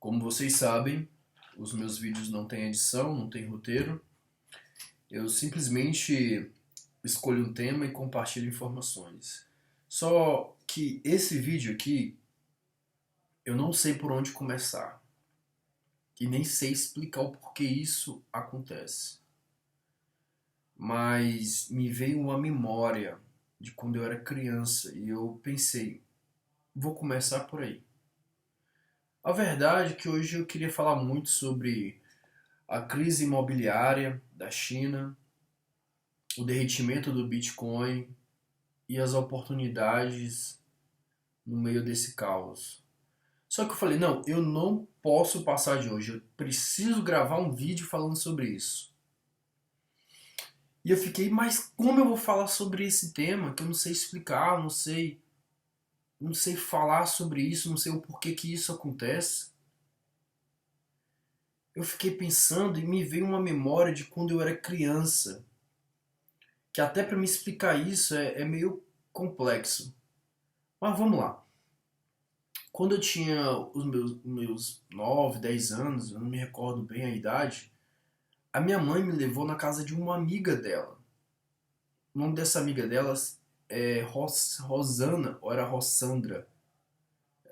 Como vocês sabem, os meus vídeos não têm edição, não tem roteiro. Eu simplesmente escolho um tema e compartilho informações. Só que esse vídeo aqui, eu não sei por onde começar. E nem sei explicar o porquê isso acontece. Mas me veio uma memória de quando eu era criança e eu pensei, vou começar por aí. A verdade é que hoje eu queria falar muito sobre a crise imobiliária da China, o derretimento do Bitcoin e as oportunidades no meio desse caos. Só que eu falei, não, eu não posso passar de hoje, eu preciso gravar um vídeo falando sobre isso. E eu fiquei, mas como eu vou falar sobre esse tema que eu não sei explicar, não sei falar sobre isso, não sei o porquê que isso acontece? Eu fiquei pensando e me veio uma memória de quando eu era criança, que até para me explicar isso é meio complexo. Mas vamos lá. Quando eu tinha os meus 9, 10 anos, eu não me recordo bem a idade, a minha mãe me levou na casa de uma amiga dela. O nome dessa amiga delas é Rosana, ou era Rossandra?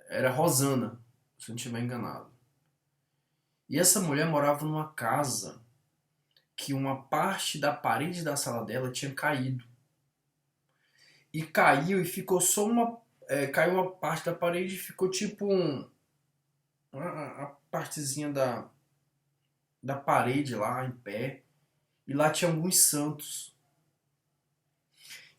Era Rosana, se eu não estiver enganado. E essa mulher morava numa casa que uma parte da parede da sala dela tinha caído. E caiu e ficou só uma. Caiu uma parte da parede e ficou tipo a partezinha da parede lá em pé. E lá tinha alguns santos.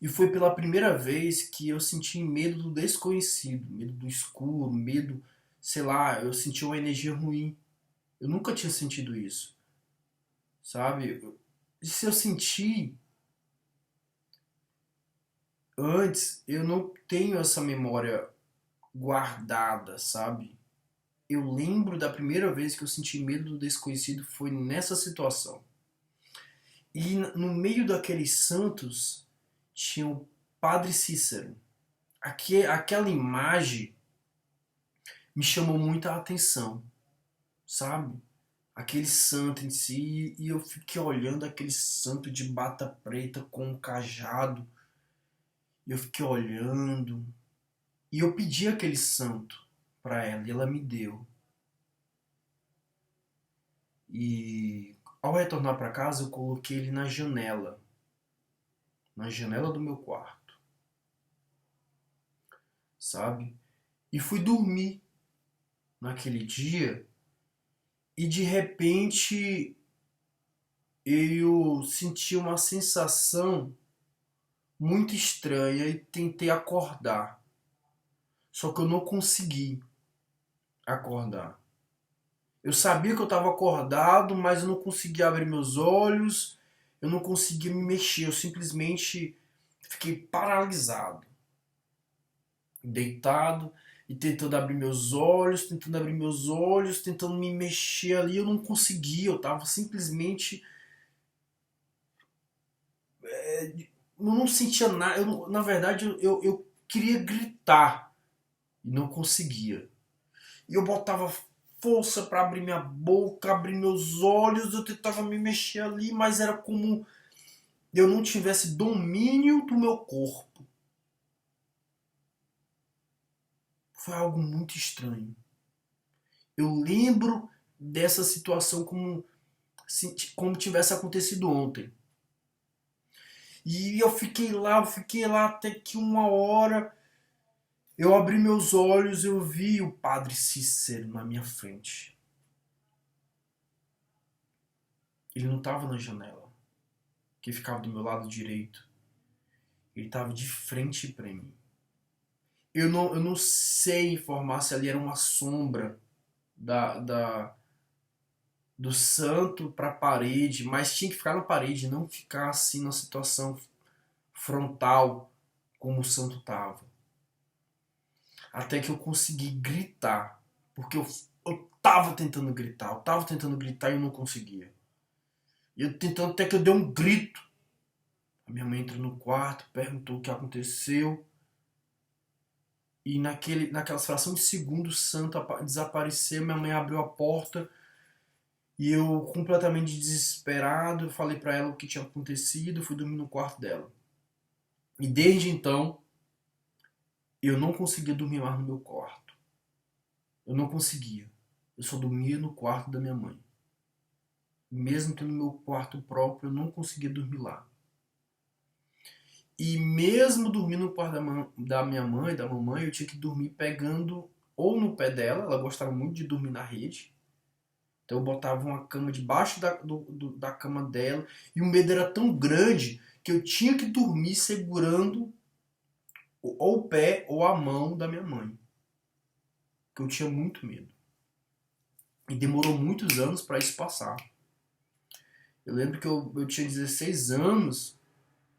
E foi pela primeira vez que eu senti medo do desconhecido, medo do escuro, medo, sei lá, eu senti uma energia ruim. Eu nunca tinha sentido isso, sabe? E se eu senti antes, eu não tenho essa memória guardada, sabe? Eu lembro da primeira vez que eu senti medo do desconhecido foi nessa situação. E no meio daqueles santos tinha o Padre Cícero. Aquela imagem me chamou muita atenção, sabe? Aquele santo em si, e eu fiquei olhando aquele santo de bata preta com um cajado, e eu fiquei olhando, e eu pedi aquele santo para ela, e ela me deu. E ao retornar para casa, eu coloquei ele na janela do meu quarto, sabe? E fui dormir naquele dia, e de repente eu senti uma sensação muito estranha e tentei acordar. Só que eu não consegui acordar. Eu sabia que eu estava acordado, mas eu não conseguia abrir meus olhos, eu não conseguia me mexer, eu simplesmente fiquei paralisado, deitado e tentando abrir meus olhos, tentando me mexer ali, eu não conseguia, eu estava simplesmente eu não sentia nada, na verdade eu queria gritar e não conseguia. E eu botava força para abrir minha boca, abrir meus olhos, eu tentava me mexer ali, mas era como eu não tivesse domínio do meu corpo. Foi algo muito estranho. Eu lembro dessa situação como tivesse acontecido ontem. E eu fiquei lá até que uma hora eu abri meus olhos, eu vi o Padre Cícero na minha frente. Ele não estava na janela, que ficava do meu lado direito. Ele estava de frente para mim. Eu não sei informar se ali era uma sombra da do santo para a parede, mas tinha que ficar na parede, não ficar assim na situação frontal como o santo estava. Até que eu consegui gritar, porque eu tava tentando gritar e eu não conseguia. E eu tentando até que eu dei um grito. A minha mãe entrou no quarto, perguntou o que aconteceu. E naquela fração de segundo, o santo desapareceu, minha mãe abriu a porta e eu, completamente desesperado, falei pra ela o que tinha acontecido, fui dormir no quarto dela. E desde então, eu não conseguia dormir mais no meu quarto. Eu não conseguia. Eu só dormia no quarto da minha mãe. Mesmo tendo meu quarto próprio, eu não conseguia dormir lá. E mesmo dormindo no quarto da minha mãe, da mamãe, eu tinha que dormir pegando ou no pé dela, ela gostava muito de dormir na rede. Então eu botava uma cama debaixo da cama dela e o medo era tão grande que eu tinha que dormir segurando ou o pé ou a mão da minha mãe. Porque eu tinha muito medo. E demorou muitos anos para isso passar. Eu lembro que eu tinha 16 anos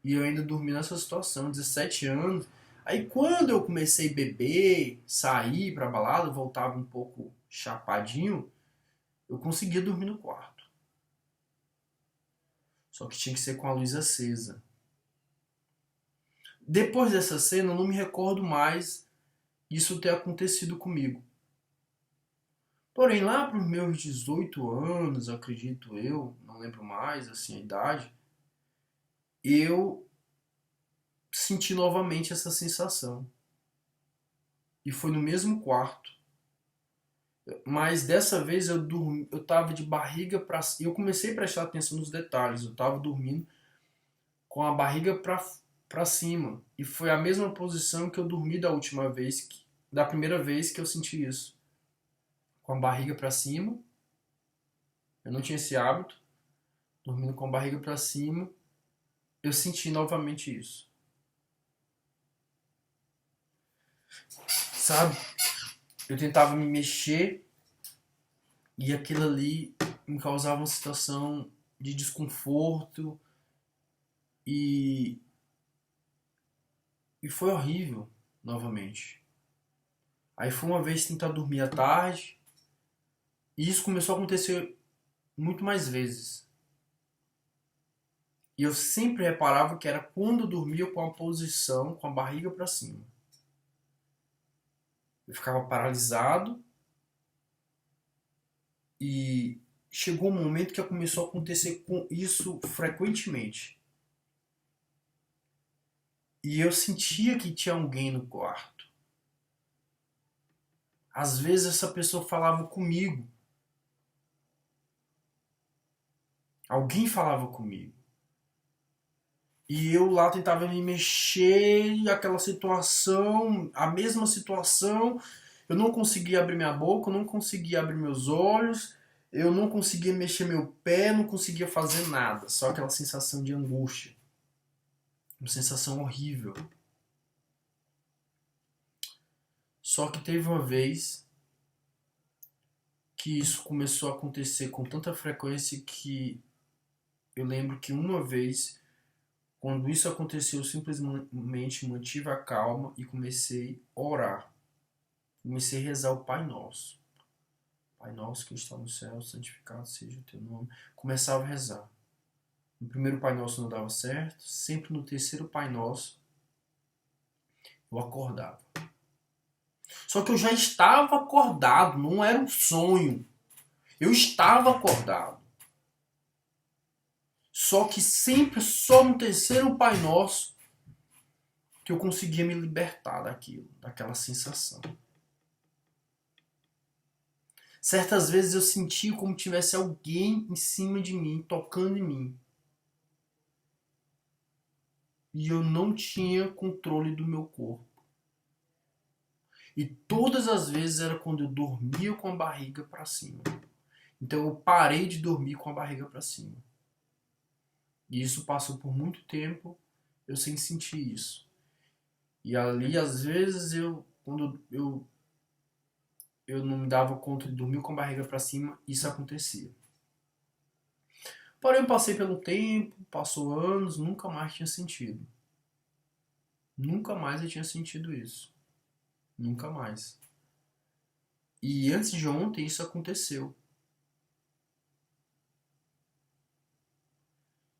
e eu ainda dormi nessa situação, 17 anos. Aí quando eu comecei a beber, sair pra balada, voltava um pouco chapadinho, eu conseguia dormir no quarto. Só que tinha que ser com a luz acesa. Depois dessa cena, eu não me recordo mais isso ter acontecido comigo. Porém, lá para os meus 18 anos, acredito eu, não lembro mais assim a idade, eu senti novamente essa sensação. E foi no mesmo quarto. Mas dessa vez eu dormi, eu tava de barriga para cima. Eu comecei a prestar atenção nos detalhes. Eu tava dormindo com a barriga para cima. E foi a mesma posição que eu dormi da última vez, da primeira vez que eu senti isso. Com a barriga para cima. Eu não tinha esse hábito. Dormindo com a barriga para cima. Eu senti novamente isso. Sabe? Eu tentava me mexer e aquilo ali me causava uma situação de desconforto e foi horrível novamente. Aí foi uma vez tentar dormir à tarde e isso começou a acontecer muito mais vezes. E eu sempre reparava que era quando eu dormia com a posição, com a barriga para cima. Eu ficava paralisado e chegou um momento que começou a acontecer com isso frequentemente. E eu sentia que tinha alguém no quarto. Às vezes essa pessoa falava comigo. Alguém falava comigo. E eu lá tentava me mexer, e aquela situação, a mesma situação, eu não conseguia abrir minha boca, eu não conseguia abrir meus olhos, eu não conseguia mexer meu pé, não conseguia fazer nada. Só aquela sensação de angústia. Uma sensação horrível. Só que teve uma vez que isso começou a acontecer com tanta frequência que eu lembro que uma vez, quando isso aconteceu, eu simplesmente mantive a calma e comecei a orar. Comecei a rezar o Pai Nosso. Pai Nosso que está no céu, santificado seja o teu nome. Começava a rezar. No primeiro Pai Nosso não dava certo, sempre no terceiro Pai Nosso eu acordava. Só que eu já estava acordado, não era um sonho. Eu estava acordado. Só que sempre só no terceiro Pai Nosso que eu conseguia me libertar daquilo, daquela sensação. Certas vezes eu sentia como tivesse alguém em cima de mim, tocando em mim. E eu não tinha controle do meu corpo. E todas as vezes era quando eu dormia com a barriga para cima. Então eu parei de dormir com a barriga para cima. E isso passou por muito tempo, eu sem sentir isso. E ali, às vezes, quando eu não me dava conta de dormir com a barriga para cima, isso acontecia. Porém, eu passei pelo tempo, passou anos, nunca mais tinha sentido. Nunca mais eu tinha sentido isso. Nunca mais. E antes de ontem isso aconteceu.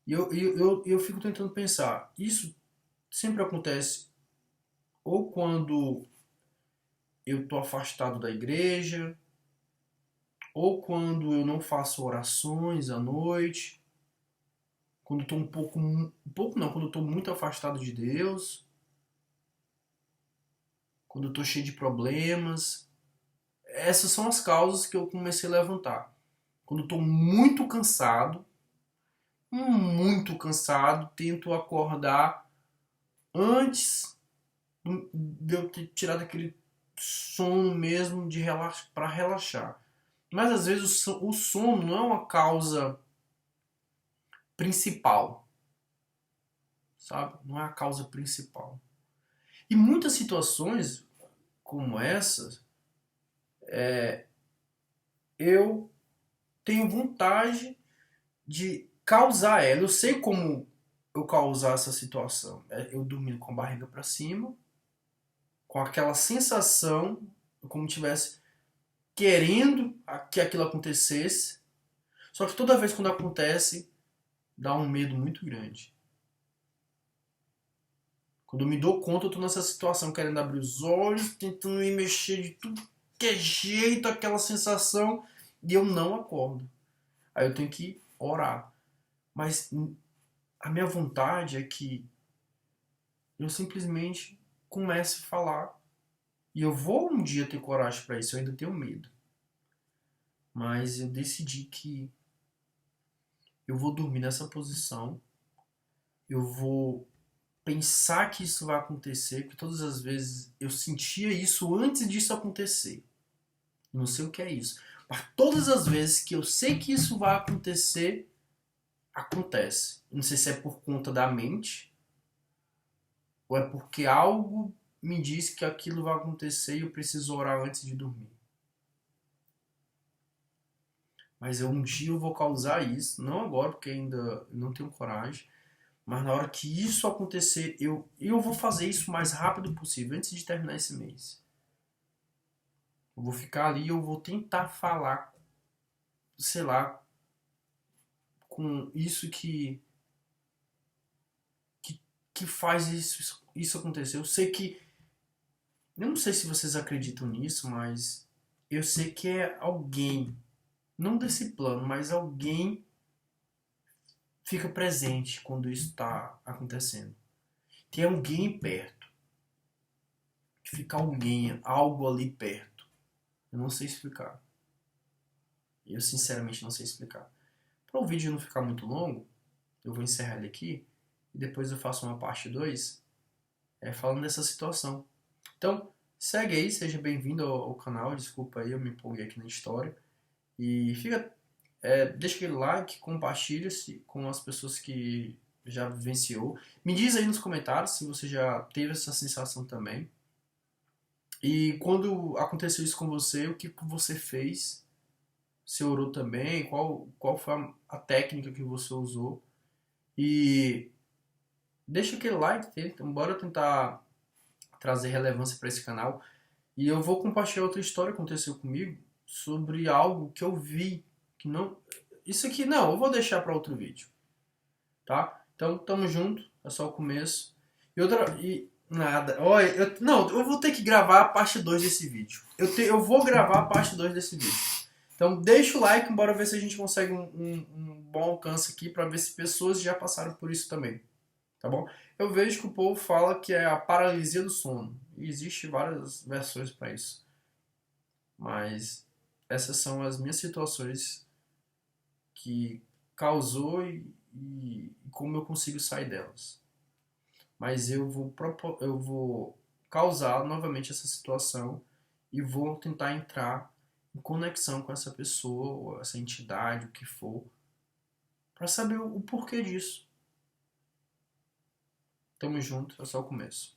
E eu fico tentando pensar, isso sempre acontece ou quando eu tô afastado da igreja, ou quando eu não faço orações à noite, quando eu tô quando eu tô muito afastado de Deus, quando eu tô cheio de problemas. Essas são as causas que eu comecei a levantar. Quando eu tô muito cansado, tento acordar antes de eu ter tirado aquele sono mesmo de para relaxar. Mas às vezes o sono não é uma causa principal, sabe? Não é a causa principal. E muitas situações como essas, eu tenho vontade de causar ela. Eu sei como eu causar essa situação. Eu dormindo com a barriga para cima, com aquela sensação, como tivesse querendo que aquilo acontecesse. Só que toda vez quando acontece, dá um medo muito grande. Quando eu me dou conta, eu tô nessa situação, querendo abrir os olhos, tentando me mexer de tudo que é jeito, aquela sensação, e eu não acordo. Aí eu tenho que orar. Mas a minha vontade é que eu simplesmente comece a falar. E eu vou um dia ter coragem para isso, eu ainda tenho medo. Mas eu decidi que eu vou dormir nessa posição, eu vou pensar que isso vai acontecer, que todas as vezes eu sentia isso antes disso acontecer. Não sei o que é isso. Mas todas as vezes que eu sei que isso vai acontecer, acontece. Não sei se é por conta da mente, ou é porque algo me diz que aquilo vai acontecer e eu preciso orar antes de dormir. Mas um dia eu vou causar isso, não agora porque ainda não tenho coragem, mas na hora que isso acontecer, eu vou fazer isso o mais rápido possível, antes de terminar esse mês. Eu vou ficar ali e eu vou tentar falar, sei lá, com isso que, que faz isso acontecer. Eu sei que, eu não sei se vocês acreditam nisso, mas eu sei que é alguém, não desse plano, mas alguém fica presente quando isso está acontecendo. Tem alguém perto. Fica alguém, algo ali perto. Eu não sei explicar. Eu sinceramente não sei explicar. Para o vídeo não ficar muito longo, eu vou encerrar ele aqui e depois eu faço uma parte 2 falando dessa situação. Então, segue aí, seja bem-vindo ao canal. Desculpa aí, eu me empolguei aqui na história. E deixa aquele like, compartilha-se com as pessoas que já vivenciou. Me diz aí nos comentários se você já teve essa sensação também. E quando aconteceu isso com você, o que você fez? Você orou também? Qual foi a técnica que você usou? E deixa aquele like, então bora tentar trazer relevância para esse canal. E eu vou compartilhar outra história que aconteceu comigo sobre algo que eu vi que não. Isso aqui não, eu vou deixar para outro vídeo, tá? Então tamo junto, é só o começo. E nada. Olha, eu vou ter que gravar a parte 2 desse vídeo. Eu vou gravar a parte 2 desse vídeo. Então deixa o like, bora ver se a gente consegue um bom alcance aqui para ver se pessoas já passaram por isso também, tá bom? Eu vejo que o povo fala que é a paralisia do sono. E existe várias versões para isso. Mas essas são as minhas situações que causou e como eu consigo sair delas. Mas eu vou causar novamente essa situação e vou tentar entrar em conexão com essa pessoa, ou essa entidade, o que for, para saber o porquê disso. Tamo junto, é só o começo.